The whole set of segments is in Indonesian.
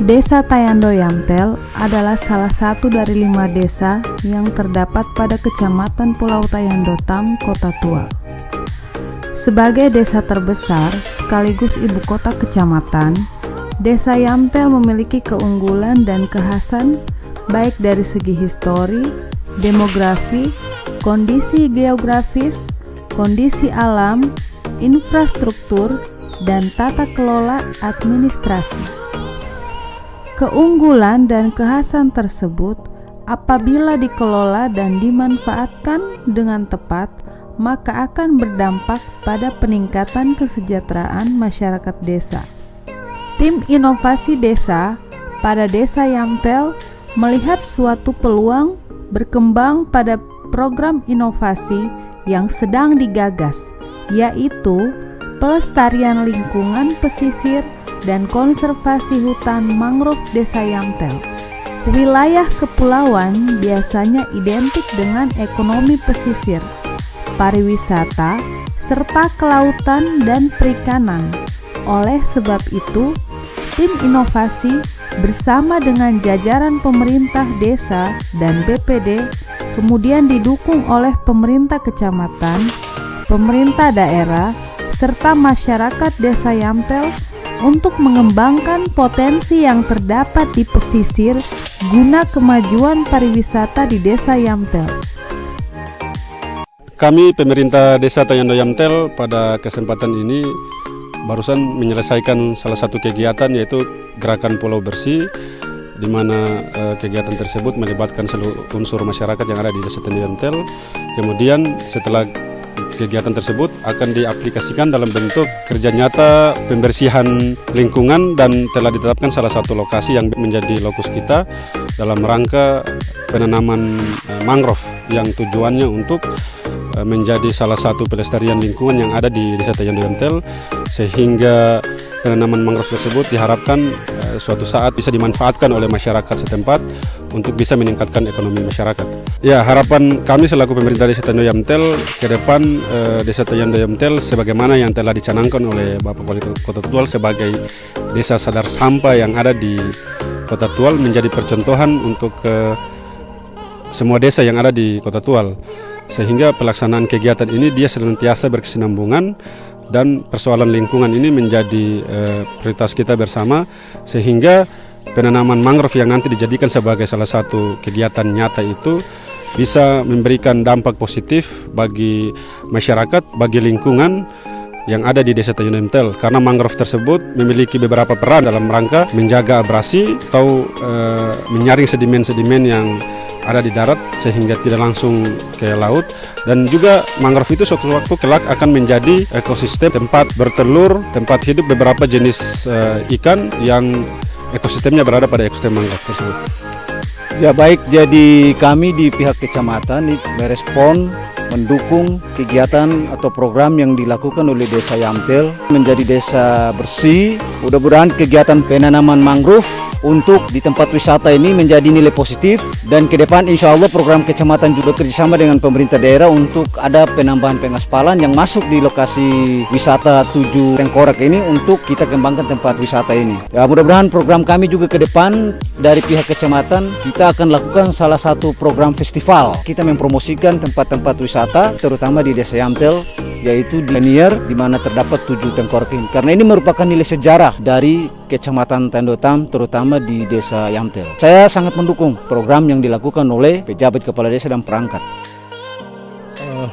Desa Tayando Yamtel adalah salah satu dari 5 desa yang terdapat pada Kecamatan Pulau Tayando Tam, Kota Tual. Sebagai desa terbesar sekaligus ibu kota kecamatan, Desa Yamtel memiliki keunggulan dan kekhasan baik dari segi histori, demografi, kondisi geografis, kondisi alam, infrastruktur, dan tata kelola administrasi. Keunggulan dan kekhasan tersebut apabila dikelola dan dimanfaatkan dengan tepat, maka akan berdampak pada peningkatan kesejahteraan masyarakat desa. Tim Inovasi Desa pada Desa Yamtel melihat suatu peluang berkembang pada program inovasi yang sedang digagas, yaitu pelestarian lingkungan pesisir dan konservasi hutan mangrove Desa Yamtel. Wilayah kepulauan biasanya identik dengan ekonomi pesisir, pariwisata, serta kelautan dan perikanan. Oleh sebab itu, tim inovasi bersama dengan jajaran pemerintah desa dan BPD, kemudian didukung oleh pemerintah kecamatan, pemerintah daerah, serta masyarakat Desa Yamtel untuk mengembangkan potensi yang terdapat di pesisir guna kemajuan pariwisata di Desa Yamtel. Kami pemerintah Desa Tayando Yamtel pada kesempatan ini barusan menyelesaikan salah satu kegiatan, yaitu Gerakan Pulau Bersih, di mana kegiatan tersebut melibatkan seluruh unsur masyarakat yang ada di Desa Tayando Yamtel. Kemudian setelah kegiatan tersebut akan diaplikasikan dalam bentuk kerja nyata pembersihan lingkungan, dan telah ditetapkan salah satu lokasi yang menjadi lokus kita dalam rangka penanaman mangrove yang tujuannya untuk menjadi salah satu pelestarian lingkungan yang ada di Desa Tayando Yamtel, sehingga penanaman mangrove tersebut diharapkan suatu saat bisa dimanfaatkan oleh masyarakat setempat untuk bisa meningkatkan ekonomi masyarakat. Ya, harapan kami selaku pemerintah Desa Tayando Yamtel ke depan, Desa Tayando Yamtel sebagaimana yang telah dicanangkan oleh Bapak Wali Kota Tual sebagai desa sadar sampah yang ada di Kota Tual menjadi percontohan untuk semua desa yang ada di Kota Tual, sehingga pelaksanaan kegiatan ini dia senantiasa berkesinambungan dan persoalan lingkungan ini menjadi prioritas kita bersama, sehingga penanaman mangrove yang nanti dijadikan sebagai salah satu kegiatan nyata itu bisa memberikan dampak positif bagi masyarakat, bagi lingkungan yang ada di Desa Tayando Yamtel, karena mangrove tersebut memiliki beberapa peran dalam rangka menjaga abrasi atau menyaring sedimen-sedimen yang ada di darat sehingga tidak langsung ke laut, dan juga mangrove itu suatu waktu kelak akan menjadi ekosistem tempat bertelur, tempat hidup beberapa jenis ikan yang ekosistemnya berada pada ekosistem mangrove tersebut. Ya baik, jadi kami di pihak kecamatan merespon, mendukung kegiatan atau program yang dilakukan oleh Desa Yamtel menjadi desa bersih. Mudah-mudahan kegiatan penanaman mangrove untuk di tempat wisata ini menjadi nilai positif, dan ke depan insya Allah program kecamatan juga bekerjasama dengan pemerintah daerah untuk ada penambahan pengaspalan yang masuk di lokasi wisata 7 Tengkorak ini untuk kita kembangkan tempat wisata ini. Ya, mudah-mudahan program kami juga ke depan dari pihak kecamatan kita akan lakukan salah satu program festival. Kita mempromosikan tempat-tempat wisata terutama di Desa Yamtel, yaitu di Lanier, di mana terdapat 7 tengkorak ini. Karena ini merupakan nilai sejarah dari Kecamatan Tayando Tam, terutama di Desa Yamtel. Saya sangat mendukung program yang dilakukan oleh pejabat kepala desa dan perangkat.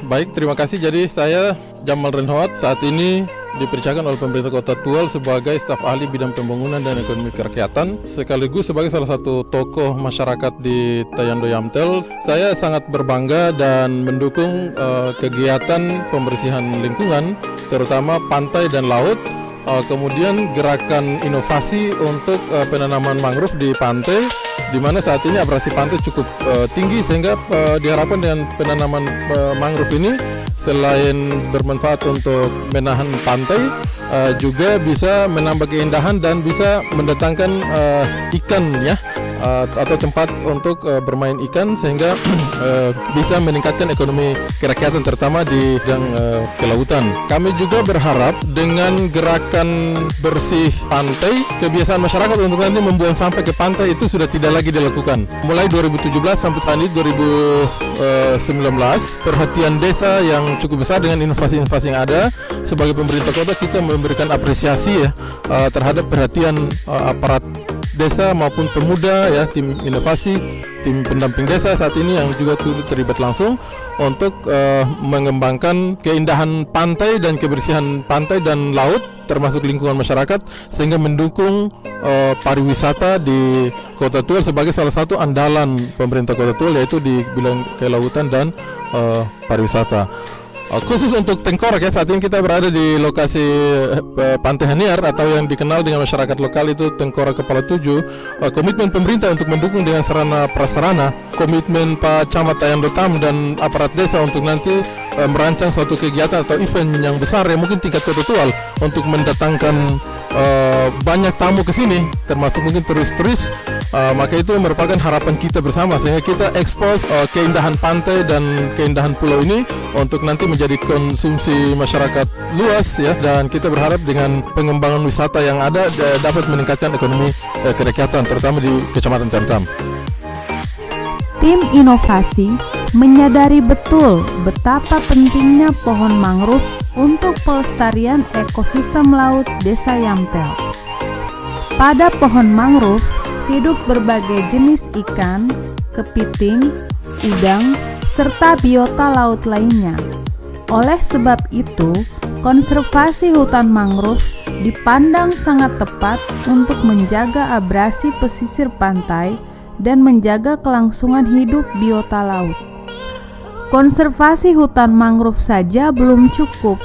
Baik, terima kasih. Jadi saya Jamal Renhawat saat ini dipercayakan oleh pemerintah Kota Tual sebagai staf ahli bidang pembangunan dan ekonomi kerakyatan, sekaligus sebagai salah satu tokoh masyarakat di Tayando Yamtel. Saya sangat berbangga dan mendukung kegiatan pembersihan lingkungan, terutama pantai dan laut. Kemudian gerakan inovasi untuk penanaman mangrove di pantai, di mana saat ini abrasi pantai cukup tinggi, sehingga diharapkan dengan penanaman mangrove ini selain bermanfaat untuk menahan pantai, juga bisa menambah keindahan dan bisa mendatangkan ikan ya atau tempat untuk bermain ikan sehingga bisa meningkatkan ekonomi kerakyatan terutama di bidang kelautan. Kami juga berharap dengan gerakan bersih pantai, kebiasaan masyarakat untuk nanti membuang sampah ke pantai itu sudah tidak lagi dilakukan. Mulai 2017 sampai tahun ini 2019, perhatian desa yang cukup besar dengan inovasi-inovasi yang ada. Sebagai pemerintah kota kita memberikan apresiasi ya terhadap perhatian aparat desa maupun pemuda ya, tim inovasi, tim pendamping desa saat ini yang juga turut terlibat langsung untuk mengembangkan keindahan pantai dan kebersihan pantai dan laut termasuk lingkungan masyarakat sehingga mendukung pariwisata di Kota Tual sebagai salah satu andalan pemerintah Kota Tual, yaitu di bidang kelautan dan pariwisata. Khusus untuk Tengkorak ya, saat ini kita berada di lokasi Pantai Haniar atau yang dikenal dengan masyarakat lokal itu Tengkorak Kepala 7. Komitmen pemerintah untuk mendukung dengan sarana prasarana, komitmen Pak Camat Tayan Dotam dan aparat desa untuk nanti merancang suatu kegiatan atau event yang besar ya, mungkin tingkat Kota Tual untuk mendatangkan banyak tamu ke sini, termasuk mungkin turis-turis. Maka itu merupakan harapan kita bersama sehingga kita ekspos keindahan pantai dan keindahan pulau ini untuk nanti menjadi konsumsi masyarakat luas ya, dan kita berharap dengan pengembangan wisata yang ada dapat meningkatkan ekonomi kerakyatan terutama di Kecamatan Cantam. Tim inovasi menyadari betul betapa pentingnya pohon mangrove untuk pelestarian ekosistem laut Desa Yamtel. Pada pohon mangrove hidup berbagai jenis ikan, kepiting, udang, serta biota laut lainnya. Oleh sebab itu, konservasi hutan mangrove dipandang sangat tepat untuk menjaga abrasi pesisir pantai dan menjaga kelangsungan hidup biota laut. Konservasi hutan mangrove saja belum cukup,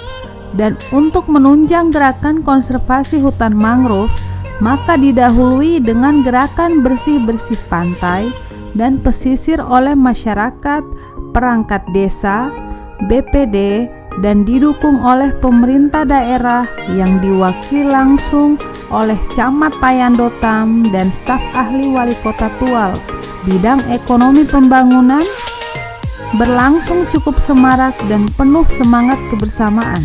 dan untuk menunjang gerakan konservasi hutan mangrove, maka didahului dengan gerakan bersih-bersih pantai dan pesisir oleh masyarakat, perangkat desa, BPD, dan didukung oleh pemerintah daerah yang diwakili langsung oleh Camat Tayan Dotam dan staf ahli Wali Kota Tual. Bidang ekonomi pembangunan berlangsung cukup semarak dan penuh semangat kebersamaan.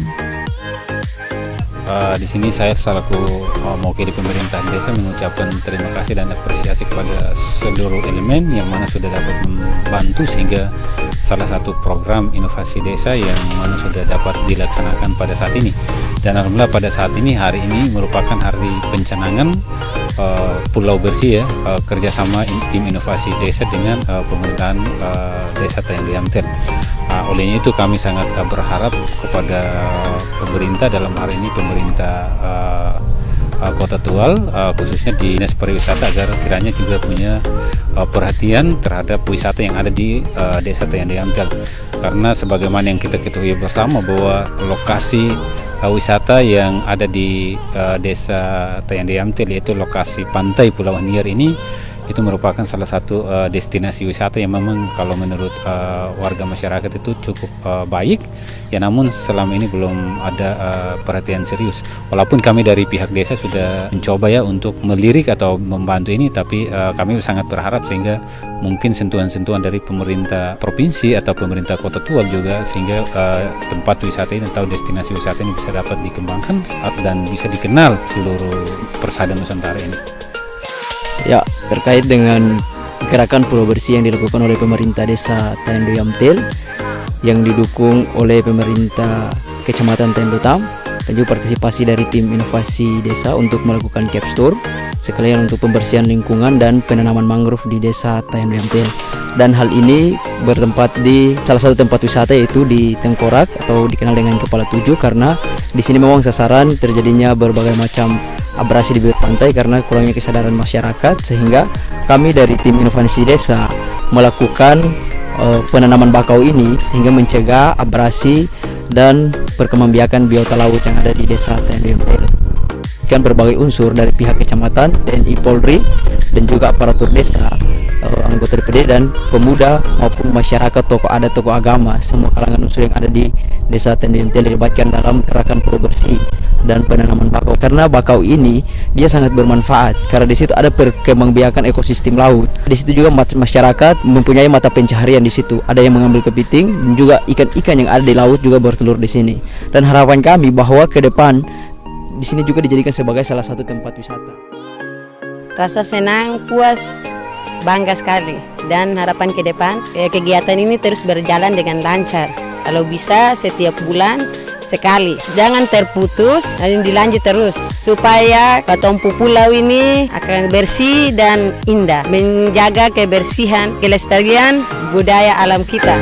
Di sini saya selaku mewakili pemerintahan desa mengucapkan terima kasih dan apresiasi kepada seluruh elemen yang mana sudah dapat membantu sehingga salah satu program inovasi desa yang mana sudah dapat dilaksanakan pada saat ini. Dan alhamdulillah pada saat ini, hari ini merupakan hari pencanangan Pulau Bersih ya, kerjasama tim inovasi desa dengan pemerintahan Desa Tayan Yamtel. Olehnya itu kami sangat berharap kepada pemerintah, dalam hari ini pemerintah Kota Tual, khususnya di Dinas Pariwisata, agar kiranya juga punya perhatian terhadap wisata yang ada di Desa Tayan Yamtel. Karena sebagaimana yang kita ketahui bersama bahwa lokasi wisata yang ada di Desa Tayan Yamtel, yaitu lokasi pantai Pulau Haniar ini, itu merupakan salah satu destinasi wisata yang memang kalau menurut warga masyarakat itu cukup baik ya, namun selama ini belum ada perhatian serius. Walaupun kami dari pihak desa sudah mencoba ya untuk melirik atau membantu ini, tapi kami sangat berharap sehingga mungkin sentuhan-sentuhan dari pemerintah provinsi atau pemerintah Kota Tual juga, sehingga tempat wisata ini atau destinasi wisata ini bisa dapat dikembangkan dan bisa dikenal seluruh persada Nusantara ini. Ya, terkait dengan gerakan Pulau Bersih yang dilakukan oleh pemerintah Desa Tayan Yamtel yang didukung oleh pemerintah Kecamatan Tayan Dotam dan juga partisipasi dari tim inovasi desa untuk melakukan capture sekalian untuk pembersihan lingkungan dan penanaman mangrove di Desa Tayan Yamtel. Dan hal ini bertempat di salah satu tempat wisata, yaitu di Tengkorak atau dikenal dengan Kepala 7, karena di sini memang sasaran terjadinya berbagai macam abrasi di bibir pantai karena kurangnya kesadaran masyarakat, sehingga kami dari tim inovasi desa melakukan penanaman bakau ini sehingga mencegah abrasi dan perkembangbiakan biota laut yang ada di Desa Tayan Yamtel. Kan berbagai unsur dari pihak kecamatan, TNI, Polri, dan juga aparatur desa anggota DPD dan pemuda maupun masyarakat, tokoh adat, tokoh agama, semua kalangan unsur yang ada di Desa Tendo Yamtel dilibatkan dalam gerakan pulau bersih dan penanaman bakau. Karena bakau ini dia sangat bermanfaat karena di situ ada perkembangbiakan ekosistem laut. Di situ juga masyarakat mempunyai mata pencaharian di situ. Ada yang mengambil kepiting dan juga ikan-ikan yang ada di laut juga bertelur di sini. Dan harapan kami bahwa ke depan di sini juga dijadikan sebagai salah satu tempat wisata. Rasa senang, puas, bangga sekali, dan harapan ke depan kegiatan ini terus berjalan dengan lancar. Kalau bisa setiap bulan sekali, jangan terputus dan dilanjut terus supaya Katompu Pulau ini akan bersih dan indah, menjaga kebersihan, kelestarian budaya alam kita.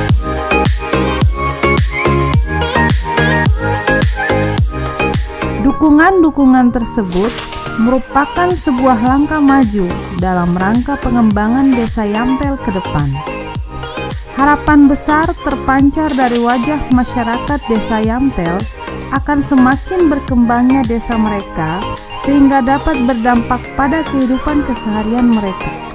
Dukungan-dukungan tersebut merupakan sebuah langkah maju dalam rangka pengembangan Desa Yamtel ke depan. Harapan besar terpancar dari wajah masyarakat Desa Yamtel akan semakin berkembangnya desa mereka sehingga dapat berdampak pada kehidupan keseharian mereka.